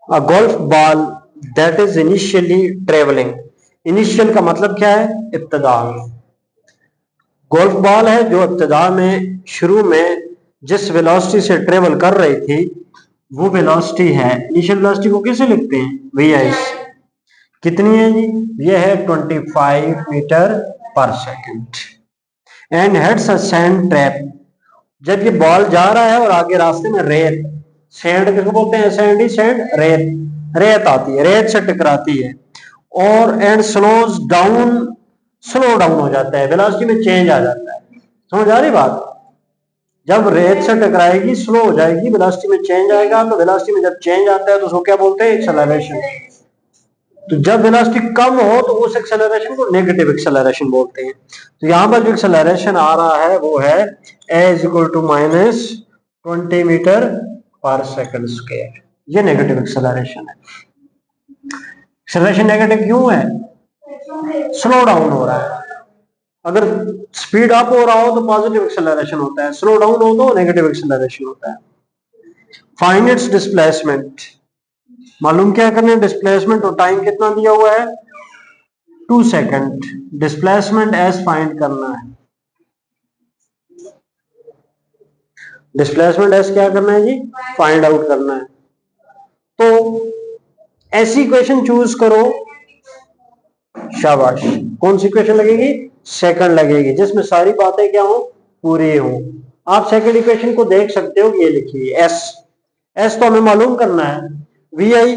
A golf ball that is initially travelling. Initial का मतलब क्या है? इब्तदा में। गोल्फ बॉल है जो इब्तदा में, शुरू में जिस वेलोसिटी से ट्रेवल कर रही थी वो वेलोसिटी है। इनिशियल वेलोसिटी को कैसे लिखते हैं? वी कितनी है जी? ये है 25 metre per second. And heads a sand trap. जब ये बॉल जा रहा है और आगे रास्ते में रेत, सैंड किसको बोलते हैं? सैंड ही सैंड, रेत, रेत आती है, रेत से टकराती है और and slows down, slow down हो जाता है, वेलोसिटी में चेंज आ जाता है। समझ आ रही बात? जब रेत से टकराएगी स्लो हो जाएगी, वेलोसिटी में चेंज आएगा, तो वेलोसिटी में जब चेंज आता है तो उसको क्या बोलते हैं? एक्सेलरेशन। तो जब वेलोसिटी कम हो तो उस एक्सेलरेशन को नेगेटिव एक्सेलरेशन बोलते हैं। तो यहां पर जो एक्सेलरेशन आ रहा है वो है a is equal to minus 20 metre per second square. ये नेगेटिव एक्सेलरेशन है। एक्सेलरेशन नेगेटिव क्यों है? स्लो डाउन हो रहा है। अगर स्पीड अप हो रहा हो तो पॉजिटिव एक्सेलरेशन होता है, स्लो डाउन हो तो नेगेटिव एक्सेलरेशन होता है। Find its displacement. मालूम क्या करना है? डिस्प्लेसमेंट और टाइम कितना दिया हुआ है? 2 सेकंड। डिस्प्लेसमेंट एस फाइंड करना है। डिस्प्लेसमेंट एस क्या करना है जी? फाइंड आउट करना है। तो ऐसी इक्वेशन चूज करो, शाबाश। कौन सी इक्वेशन लगेगी? सेकंड लगेगी, जिसमें सारी बातें क्या हो? पूरी हो। आप सेकंड इक्वेशन को देख सकते हो, ये लिखी है एस। एस तो हमें मालूम करना है। वी आई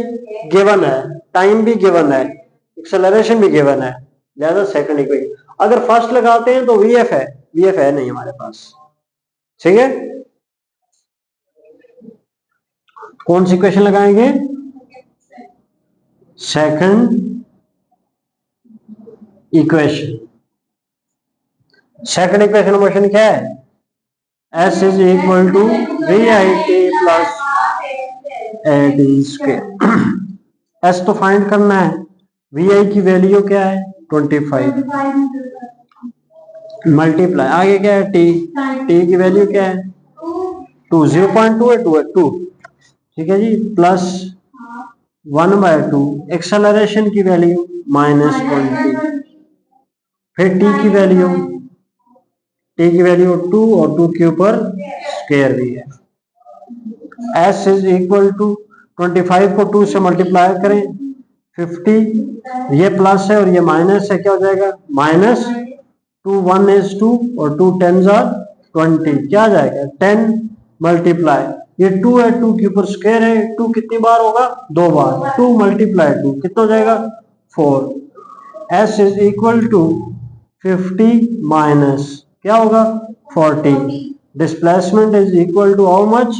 गिवन है, टाइम भी गिवन है, एक्सेलरेशन भी गिवन है, लिहाजा सेकंड इक्वेशन। अगर फर्स्ट लगाते हैं तो वी एफ है, वी एफ है नहीं हमारे पास। ठीक है, कौन सी इक्वेशन लगाएंगे? Second equation. Second equation question क्या है? S is equal to V I T plus A T square. S तो फाइंड करना है। वी आई की वैल्यू क्या है? 25 मल्टीप्लाई, आगे क्या है? टी, टी की वैल्यू क्या है? 2, 0.2 है, 2 है, 2। ठीक है जी, प्लस 1/2, एक्सेलरेशन की वैल्यू -20, फिर टी की वैल्यू 2 और 2 के ऊपर स्क्वायर भी है। एस इज इक्वल टू 25 को 2 से मल्टीप्लाई करें 50, ये प्लस है और ये माइनस है, क्या हो जाएगा? माइनस 2 1 इज 2 और 2 10 आर 20, क्या आ जाएगा? 10 मल्टीप्लाई, ये 2 है, 2 के ऊपर स्क्वायर है, 2 कितनी बार होगा? 2 बार। 2 मल्टीप्लाई 2 कितना हो जाएगा? 4। S is equal to 50 minus क्या होगा? 40। Displacement is equal to how much?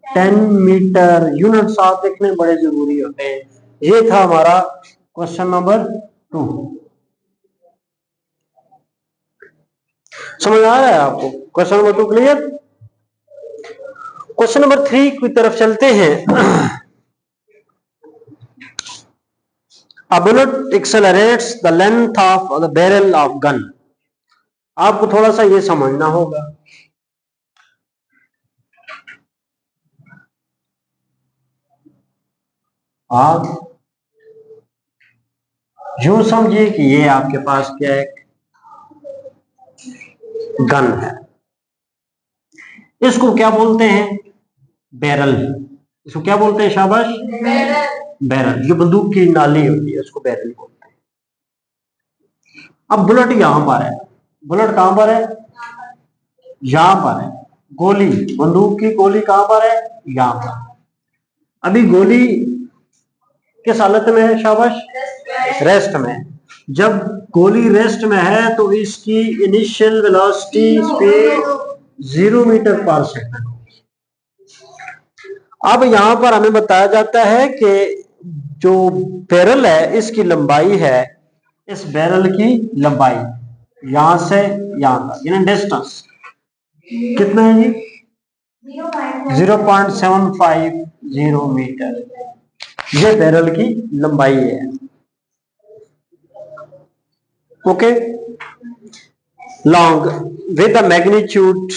10 metre. Unit साथ लिखने बड़े जरूरी होते हैं। ये था हमारा क्वेश्चन नंबर 2। समझ आ रहा है आपको? Question number 2 clear? Question number 3 की तरफ चलते हैं। A bullet accelerates the length of the barrel of gun। आपको थोड़ा सा ये समझना होगा। आप यूं समझिए कि ये आपके पास क्या है? गन है। इसको क्या बोलते हैं? बैरल। इसको क्या बोलते हैं? शाबाश, बैरल। जो बंदूक की नाली होती है उसको बैरल बोलते हैं। अब बुलेट यहां पर है। बुलेट कहां पर है? यहां पर है। गोली, बंदूक की गोली कहां पर है? यहां पर। अभी गोली किस हालत में है? शाबाश, रेस्ट में। जब गोली रेस्ट में है तो इसकी initial velocity speed 0 metre per second. अब यहां पर हमें बताया जाता है कि जो बैरल है इसकी लंबाई है, इस बैरल की लंबाई यहां से यहां तक, यानी डिस्टेंस कितना है जी? 0.750 मीटर। ये बैरल की लंबाई है। Okay, long with the magnitude.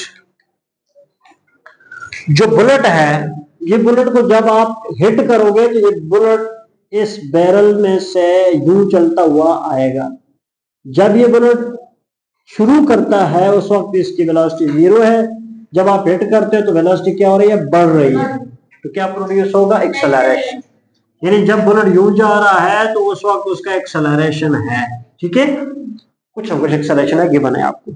जो बुलेट है ये बुलेट को जब आप हिट करोगे तो ये बुलेट इस बैरल में से यूं चलता हुआ आएगा। जब ये बुलेट शुरू करता है उस वक्त इसकी वेलोसिटी 0 है, जब आप हिट करते हो तो वेलोसिटी क्या हो रही है, बढ़ रही है। तो क्या प्रोड्यूस होगा, एक्सेलरेशन। यानी जब बुलेट यूं जा रहा है तो उस वक्त उसका एक्सेलरेशन है। ठीक है, कुछ ना कुछ एक्सेलरेशन है, गिवन है आपको।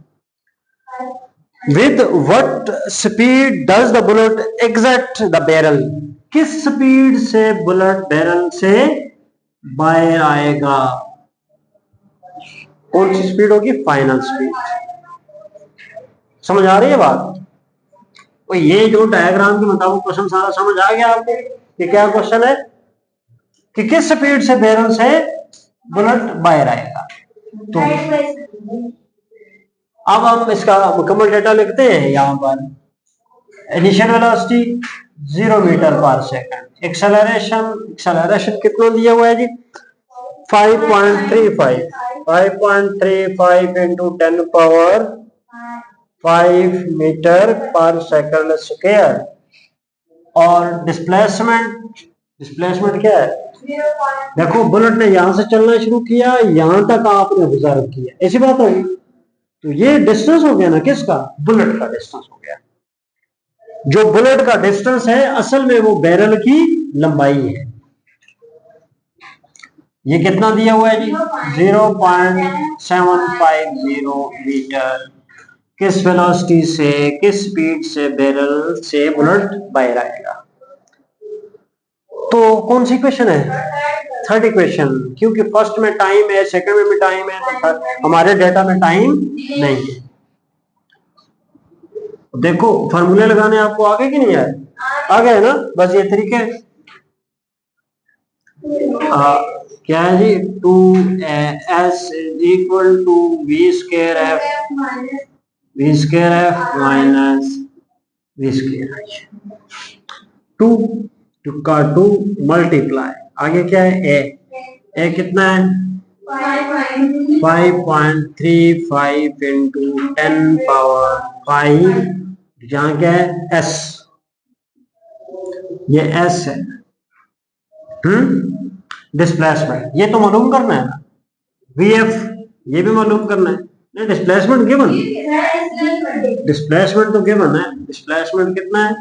With what speed does the bullet exit the barrel? किस स्पीड से बुलेट बैरल से बाहर आएगा? कौन सी स्पीड होगी, फाइनल स्पीड। समझ आ रही है बात? तो ये जो डायग्राम के मुताबिक क्वेश्चन सारा समझ आ गया आपको कि क्या क्वेश्चन है कि किस स्पीड से बैरल से बुलेट बाहर आएगा। तो अब हम इसका मुकम्मल डेटा लिखते हैं। यहाँ पर initial velocity 0 metre per second, acceleration कितना दिया हुआ है जी, 5.35 into 10 power 5 metre per second square. और डिस्प्लेसमेंट क्या है, देखो बुलेट ने यहां से चलना शुरू किया, यहां तक आपने ऑब्जर्व किया, ऐसी बात होगी। तो ये डिस्टेंस हो गया ना किसका, बुलेट का डिस्टेंस हो गया। जो बुलेट का डिस्टेंस है असल में वो बैरल की लंबाई है। ये कितना दिया हुआ है जी, 0.750 मीटर। किस वेलोसिटी से, किस स्पीड से बैरल से बुलेट बाहर आएगा। तो कौन सी क्वेश्चन है, थर्ड इक्वेशन, क्योंकि फर्स्ट में टाइम है, सेकंड में भी टाइम है, तो हमारे डेटा में टाइम नहीं है। देखो फॉर्मूले लगाने आपको आगे कि नहीं आए, आ गए ना, बस ये तरीके। क्या है जी, 2s equal to V square F minus V square. 2 का 2 मल्टीप्लाई, आगे क्या है, ए कितना है 5.35 इंटू 10 पावर 5, यहाँ क्या है एस, ये एस है। डिस्प्लेसमेंट ये तो मालूम करना है ना, वीएफ ये भी मालूम करना है। नहीं, डिस्प्लेसमेंट गिवन, डिस्प्लेसमेंट तो गिवन है। डिस्प्लेसमेंट कितना है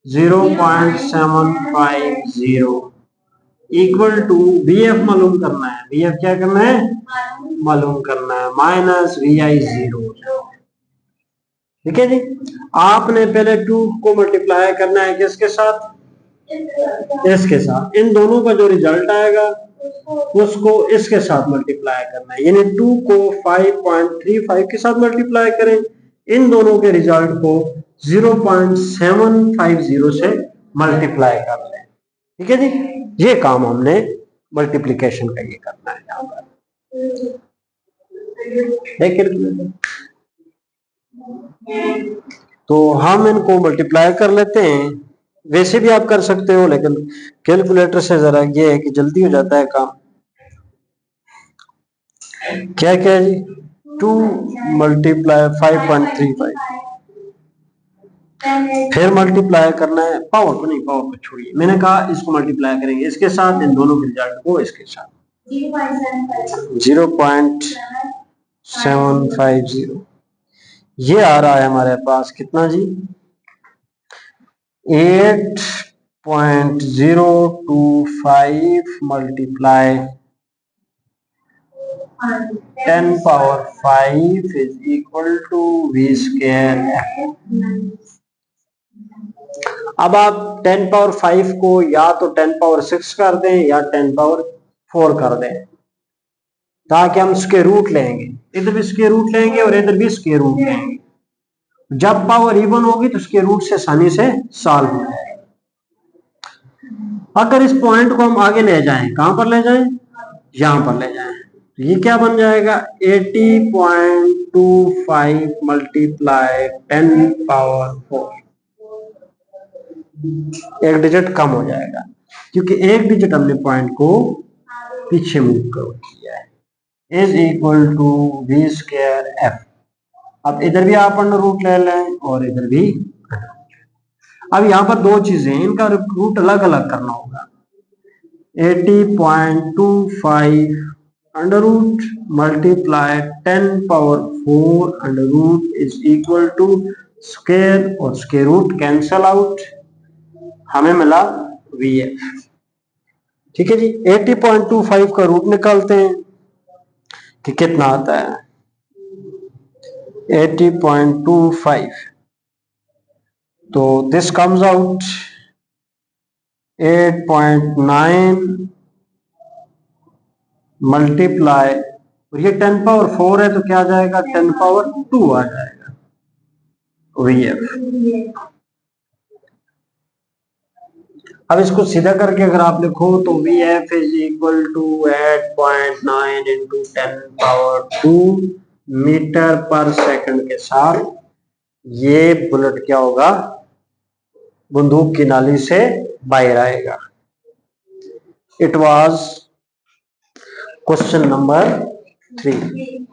0.750 इक्वल टू वीएफ मालूम करना है। वीएफ क्या करना है, मालूम करना है, माइनस वी आई 0। ठीक है जी, आपने पहले 2 को मल्टीप्लाई करना है किसके साथ, इसके साथ। इन दोनों का जो रिजल्ट आएगा उसको इसके साथ मल्टीप्लाई करना है, यानी 2 को 5.35 के साथ मल्टीप्लाई करें, इन दोनों के रिजल्ट को 0.750 से मल्टीप्लाई कर लें। ठीक है जी, ये काम हमने मल्टीप्लिकेशन का ये करना है यहाँ पर। तो हम इनको मल्टीप्लाई कर लेते हैं, वैसे भी आप कर सकते हो लेकिन कैलकुलेटर से जरा ये है कि जल्दी हो जाता है काम। क्या क्या है जी, 2 मल्टीप्लाई 5.35, फिर मल्टीप्लाई करना है, पावर को नहीं, पावर को छोड़िए, मैंने कहा इसको मल्टीप्लाई करेंगे इसके साथ, इन दोनों के रिजल्ट को इसके साथ 0.750। ये आ रहा है हमारे पास कितना जी, 8.025 multiply 10 power 5 is equal to V square. अब आप 10 पावर 5 को या तो 10 पावर 6 कर दें या 10 पावर 4 कर दें, ताकि हम स्क्वायर रूट लेंगे, इधर भी स्क्वायर रूट लेंगे और इधर भी स्क्वायर रूट लेंगे। जब पावर इवन होगी तो स्क्वायर रूट से आसानी से सॉल्व हो जाएगा। अगर इस पॉइंट को हम आगे ले जाएं, कहां पर ले जाएं, यहां पर ले जाएं, तो ये क्या बन जाएगा 80.25 मल्टीप्लाई 10 पावर 4, एक डिजिट कम हो जाएगा क्योंकि एक डिजिट हमने पॉइंट को पीछे मूव कर किया है, is equal to V square F. अब इधर भी आप अंडर रूट ले लें और इधर भी। अब यहाँ पर दो चीजें, इनका रूट अलग अलग करना होगा। 80.25 under root multiply 10⁴ under root is equal to square और स्क्वायर रूट कैंसल आउट, हमें मिला VF। ठीक है जी, 80.25 का रूट निकालते हैं कि कितना आता है। 80.25, तो दिस कम्स आउट 8.9 मल्टीप्लाई, और ये 10⁴ है तो क्या आ जाएगा, 10⁴ आ जाएगा VF। अब इसको सीधा करके अगर आप लिखो तो VF is equal to 8.9 into 10⁴ metre per second के साथ ये बुलेट क्या होगा, बंदूक की नाली से बाहर आएगा। It was question number 3।